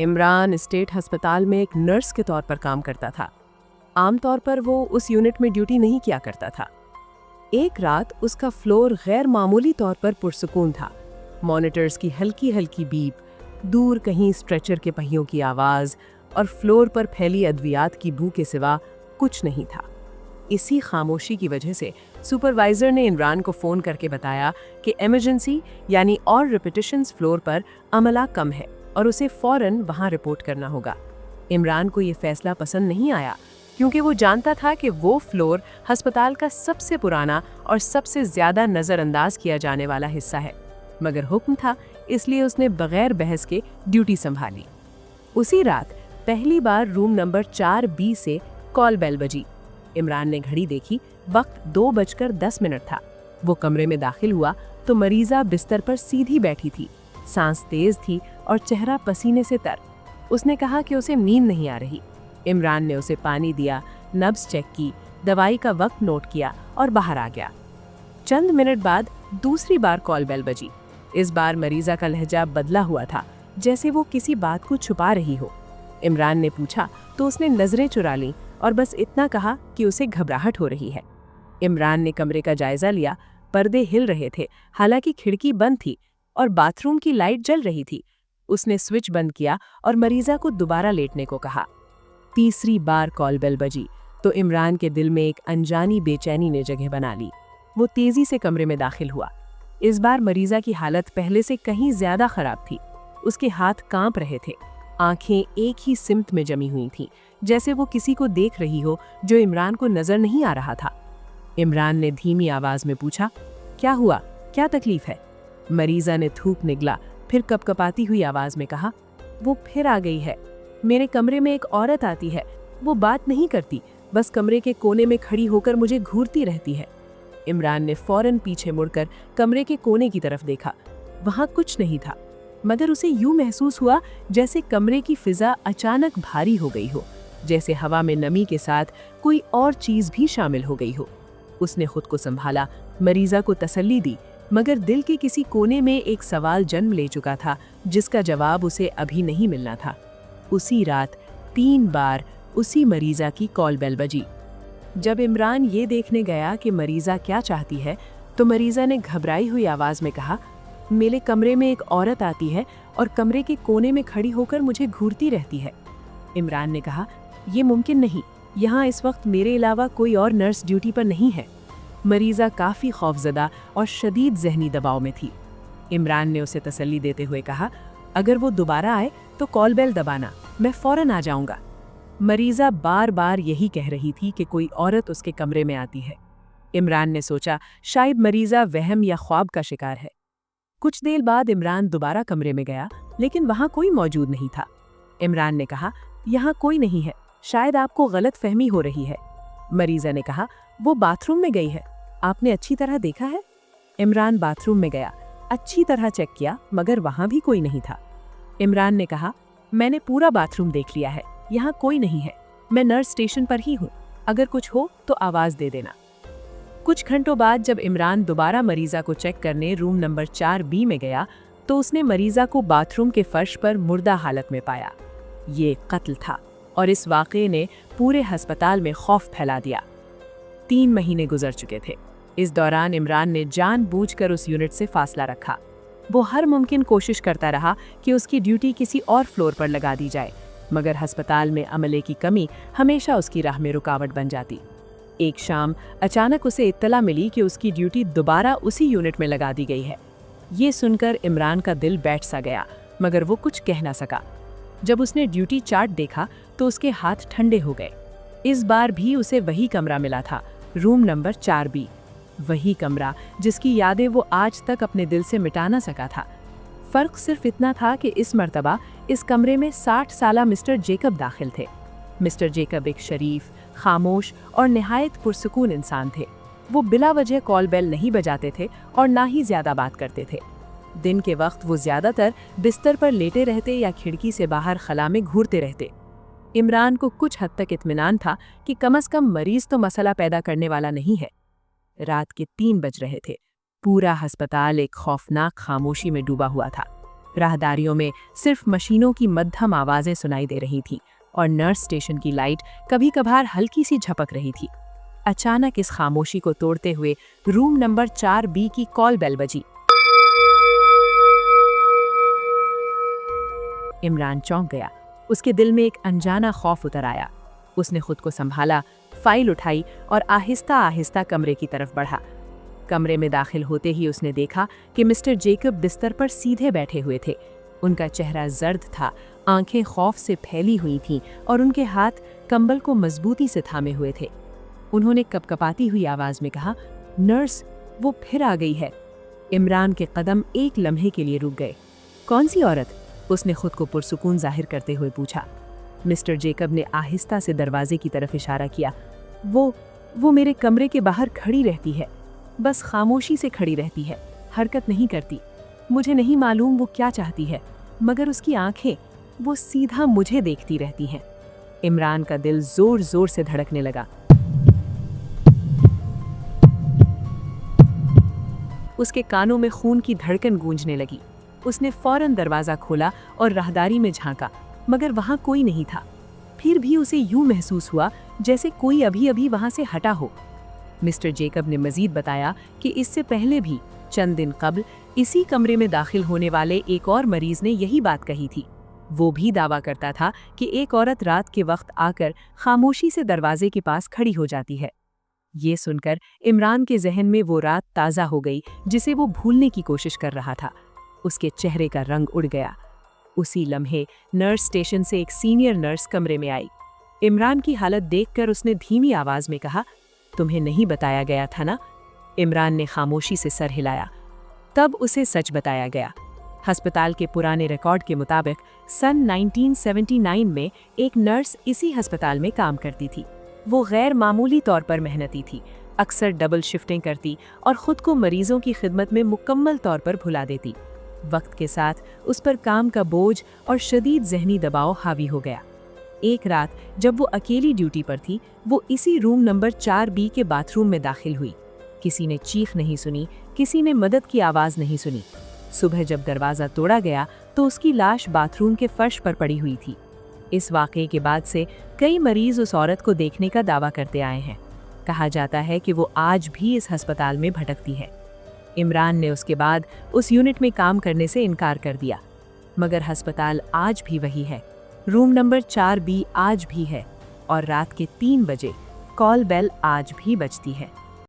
Imran state अस्पताल में एक नर्स के तौर पर काम करता था। आमतौर पर वो उस यूनिट में ड्यूटी नहीं किया करता था। एक रात उसका फ्लोर गैर मामूली तौर पर पुरसुकून था। मॉनिटर्स की हल्की हल्की बीप, दूर कहीं स्ट्रेचर के पहियों की आवाज़ और फ्लोर पर फैली अद्वियात की बू के सिवा कुछ नहीं था। इसी खामोशी की वजह से सुपरवाइजर ने इमरान को फ़ोन करके बताया कि इमरजेंसी यानी और रिपिटिशंस फ्लोर पर अमला कम है और उसे फ़ौरन वहाँ रिपोर्ट करना होगा। इमरान को ये फैसला पसंद नहीं आया क्योंकि वो जानता था कि वो फ्लोर अस्पताल का सबसे पुराना और सबसे ज़्यादा नज़रअंदाज किया जाने वाला हिस्सा है, मगर हुक्म था इसलिए उसने बगैर बहस के ड्यूटी संभाली। उसी रात पहली बार रूम नंबर 4B से कॉल बेल बजी। इमरान ने घड़ी देखी, वक्त 2:10 था। वो कमरे में दाखिल हुआ तो मरीज़ा बिस्तर पर सीधी बैठी थी, सांस तेज थी और चेहरा पसीने से तर। उसने कहा कि उसे नींद नहीं आ रही। इमरान ने उसे पानी दिया, नब्ज चेक की, दवाई का वक्त नोट किया और बाहर आ गया। चंद मिनट बाद दूसरी बार कॉल बेल बजी। इस बार मरीज़ा का लहजा बदला हुआ था, जैसे वो किसी बात को छुपा रही हो। इमरान ने पूछा तो उसने नज़रें चुरा लीं और बस इतना कहा कि उसे घबराहट हो रही है। इमरान ने कमरे का जायजा लिया। पर्दे हिल रहे थे, हालांकि खिड़की बंद थी और बाथरूम की लाइट जल रही थी। उसने स्विच बंद किया और मरीज़ा को दोबारा लेटने को कहा। तीसरी बार कॉल बेल बजी तो इमरान के दिल में एक अनजानी बेचैनी ने जगह बना ली। वो तेजी से कमरे में दाखिल हुआ। इस बार मरीज़ा की हालत पहले से कहीं ज्यादा खराब थी। उसके हाथ कांप रहे थे, आंखें एक ही सिमत में जमी हुई थीं, जैसे वो किसी को देख रही हो जो इमरान को नजर नहीं आ रहा था। इमरान ने धीमी आवाज में पूछा, क्या हुआ, क्या तकलीफ है? मरीज़ा ने थूक निगला, फिर कपकपाती हुई आवाज में कहा, वो फिर आ गई है। मेरे कमरे में एक औरत आती है, वो बात नहीं करती, बस कमरे के कोने में खड़ी होकर मुझे घूरती रहती है। इमरान ने फौरन पीछे मुड़कर कमरे के कोने की तरफ देखा। वहां कुछ नहीं था, मगर उसे यूं महसूस हुआ जैसे कमरे की फिजा अचानक भारी हो गई हो, जैसे हवा में नमी के साथ कोई और चीज भी शामिल हो गई हो। उसने खुद को संभाला, मरीज़ा को तसल्ली दी, मगर दिल के किसी कोने में एक सवाल जन्म ले चुका था जिसका जवाब उसे अभी नहीं मिलना था। उसी रात 3 बार उसी मरीज़ा की कॉल बेल बजी। जब इमरान ये देखने गया कि मरीज़ा क्या चाहती है, तो मरीज़ा ने घबराई हुई आवाज़ में कहा, मेरे कमरे में एक औरत आती है और कमरे के कोने में खड़ी होकर मुझे घूरती रहती है। इमरान ने कहा, यह मुमकिन नहीं, यहाँ इस वक्त मेरे अलावा कोई और नर्स ड्यूटी पर नहीं है। मरीज़ा काफ़ी खौफजदा और शदीद जहनी दबाव में थी। इमरान ने उसे तसल्ली देते हुए कहा, अगर वो दोबारा आए तो कॉल बेल दबाना, मैं फ़ौरन आ जाऊंगा। मरीज़ा बार बार यही कह रही थी कि कोई औरत उसके कमरे में आती है। इमरान ने सोचा शायद मरीज़ा वहम या ख्वाब का शिकार है। कुछ देर बाद इमरान दोबारा कमरे में गया, लेकिन वहां कोई मौजूद नहीं था। इमरान ने कहा, यहाँ कोई नहीं है, शायद आपको गलत फहमी हो रही है। मरीज़ा ने कहा, वो बाथरूम में गई है, आपने अच्छी तरह देखा है? इमरान बाथरूम में गया, अच्छी तरह चेक किया, मगर वहां भी कोई नहीं था। इमरान ने कहा, मैंने पूरा बाथरूम देख लिया है, यहाँ कोई नहीं है, मैं नर्स स्टेशन पर ही हूँ, अगर कुछ हो तो आवाज़ दे देना। कुछ घंटों बाद जब इमरान दोबारा मरीज़ा को चेक करने रूम नंबर 4B में गया, तो उसने मरीज़ा को बाथरूम के फर्श पर मुर्दा हालत में पाया। ये कत्ल था और इस वाक़े ने पूरे अस्पताल में खौफ फैला दिया। 3 महीने गुजर चुके थे। इस दौरान इमरान ने जानबूझकर उस यूनिट से फासला रखा। वो हर मुमकिन कोशिश करता रहा कि उसकी ड्यूटी किसी और फ्लोर पर लगा दी जाए, मगर अस्पताल में अमले की कमी हमेशा उसकी राह में रुकावट बन जाती। एक शाम अचानक उसे इत्तला मिली कि उसकी ड्यूटी दोबारा उसी यूनिट में लगा दी गई है। ये सुनकर इमरान का दिल बैठ सा गया, मगर वो कुछ कह ना सका। जब उसने ड्यूटी चार्ट देखा तो उसके हाथ ठंडे हो गए। इस बार भी उसे वही कमरा मिला था, रूम नंबर 4B। वही कमरा जिसकी यादें वो आज तक अपने दिल से मिटा ना सका था। फर्क सिर्फ इतना था कि इस मर्तबा इस कमरे में 60 साला मिस्टर जेकब दाखिल थे। मिस्टर जेकब एक शरीफ, खामोश और निहायत पुरसुकून इंसान थे। वो बिला वजह कॉल बेल नहीं बजाते थे और ना ही ज्यादा बात करते थे। दिन के वक्त वो ज्यादातर बिस्तर पर लेटे रहते या खिड़की से बाहर खला में घूरते रहते। इमरान को कुछ हद तक इत्मीनान था कि कम से कम मरीज तो मसला पैदा करने वाला नहीं है। रात के 3 बज रहे थे। पूरा अस्पताल एक खौफनाक खामोशी में डूबा हुआ था। राहदारियों में सिर्फ मशीनों की मध्यम आवाजें सुनाई दे रही थी और नर्स स्टेशन की लाइट कभी कभार हल्की सी झपक रही थी। अचानक इस खामोशी को तोड़ते हुए रूम नंबर 4B की कॉल बेल बजी। इमरान चौंक गया। उसके दिल में एक अनजाना खौफ उतर आया। उसने खुद को संभाला, फाइल उठाई और आहिस्ता आहिस्ता कमरे की तरफ बढ़ा। कमरे में दाखिल होते ही उसने देखा कि मिस्टर जेकब बिस्तर पर सीधे बैठे हुए थे। उनका चेहरा जर्द था, आंखें खौफ से फैली हुई थीं और उनके हाथ कंबल को मजबूती से थामे हुए थे। उन्होंने कपकपाती हुई आवाज में कहा, नर्स, वो फिर आ गई है। इमरान के कदम एक लम्हे के लिए रुक गए। कौन सी औरत? उसने खुद को पुरसुकून जाहिर करते हुए पूछा। मिस्टर जेकब ने आहिस्ता से दरवाजे की तरफ इशारा किया। वो मेरे कमरे के बाहर खड़ी रहती है, बस खामोशी से खड़ी रहती है, हरकत नहीं करती। मुझे नहीं मालूम वो क्या चाहती है, मगर उसकी आंखें, वो सीधा मुझे देखती रहती हैं। इमरान का दिल जोर जोर से धड़कने लगा। उसके कानों में खून की धड़कन गूंजने लगी। उसने फौरन दरवाजा खोला और राहदारी में झांका, मगर वहां कोई नहीं था। फिर भी उसे यूं महसूस हुआ जैसे कोई अभी अभी वहां से हटा हो। मिस्टर जेकब ने मजीद बताया कि इससे पहले भी चंद दिन कबल इसी कमरे में दाखिल होने वाले एक और मरीज ने यही बात कही थी। वो भी दावा करता था कि एक औरत रात के वक्त आकर खामोशी से दरवाजे के पास खड़ी हो जाती है। ये सुनकर इमरान के जहन में वो रात ताज़ा हो गई जिसे वो भूलने की कोशिश कर रहा था। उसके चेहरे का रंग उड़ गया। उसी लम्हे नर्स स्टेशन से एक सीनियर नर्स कमरे में आई। इमरान की हालत देखकर उसने धीमी आवाज में कहा, तुम्हें नहीं बताया गया था ना? इमरान ने खामोशी से सर हिलाया। तब उसे सच बताया गया। अस्पताल के पुराने रिकॉर्ड के मुताबिक सन 1979 में एक नर्स इसी अस्पताल में काम करती थी। वो गैर मामूली तौर पर मेहनती थी, अक्सर डबल शिफ्टें करती और खुद को मरीजों की खिदमत में मुकम्मल तौर पर भुला देती। वक्त के साथ उस पर काम का बोझ और शदीद जहनी दबाव हावी हो गया। एक रात जब वो अकेली ड्यूटी पर थी, वो इसी रूम नंबर 4B के बाथरूम में दाखिल हुई। किसी ने चीख नहीं सुनी, किसी ने मदद की आवाज़ नहीं सुनी। सुबह जब दरवाज़ा तोड़ा गया तो उसकी लाश बाथरूम के फर्श पर पड़ी हुई थी। इस वाक़ये के बाद से कई मरीज उस औरत को देखने का दावा करते आए हैं। कहा जाता है कि वो आज भी इस अस्पताल में भटकती है। इमरान ने उसके बाद उस यूनिट में काम करने से इनकार कर दिया, मगर अस्पताल आज भी वही है। रूम नंबर 4B आज भी है और रात के 3 बजे कॉल बेल आज भी बजती है।